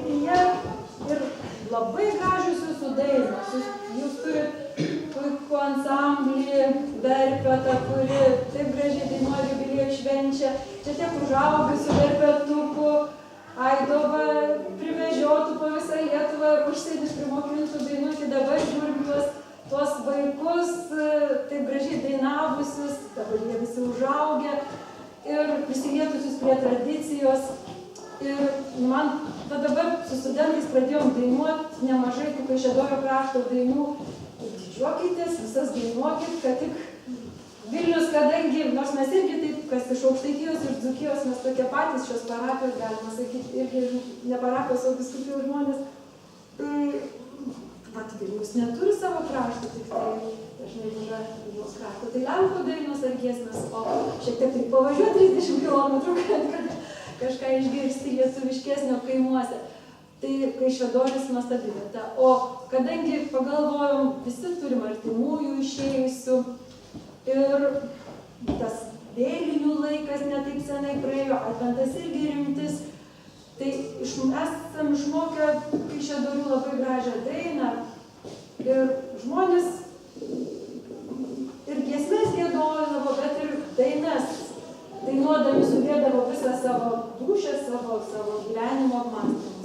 srityje ir labai gražios jūsų dainos. Jūs turit puikų ansamblį, Verpetą, kuri taip gražiai dainuoja, jubiliejų švenčia. Čia tiek užaugusių Verpetukų, Aidova privežiotų po visą Lietuvą ir užsienį primokintų dainuoti. Dabar žiūrim tuos vaikus, taip gražiai dainavusius, dabar jie visi užaugę ir prisilietusius prie tradicijos. Ir man dabar su studentais pradėjom dainuoti nemažai tų Kaišiadorių krašto dainų. Didžiuokitės, visas dainuokit, kad tik Vilnius, kadangi, nors mes irgi taip, kas iš Aukštaitijos ir Dzūkijos, mes tokie patys šios parapijos, galima sakyti, irgi ne parapijos, o vyskupijos žmonės, tai pat Vilnius neturi savo krašto, tik tai dažnai yra Vilniaus krašto. Tai lenkų dainos ar giesmės, o šiek tiek taip pavažiuoti 30 km, kad kažką išgirsti lietuviškesnio kaimuose. Tai Kaišiadoris nuostabi vieta. O kadangi pagalvojom, visi turim artimųjų išėjusių ir tas vėlinių laikas netaip senai praėjo, Adventas irgi rimtis, tai esam išmokę Kaišiadorių labai gražią dainą ir žmonės ir giesmes giedodavo, bet ir dainas dainuodami sudėdavo visą savo dūšią, savo gyvenimo apmąstymus.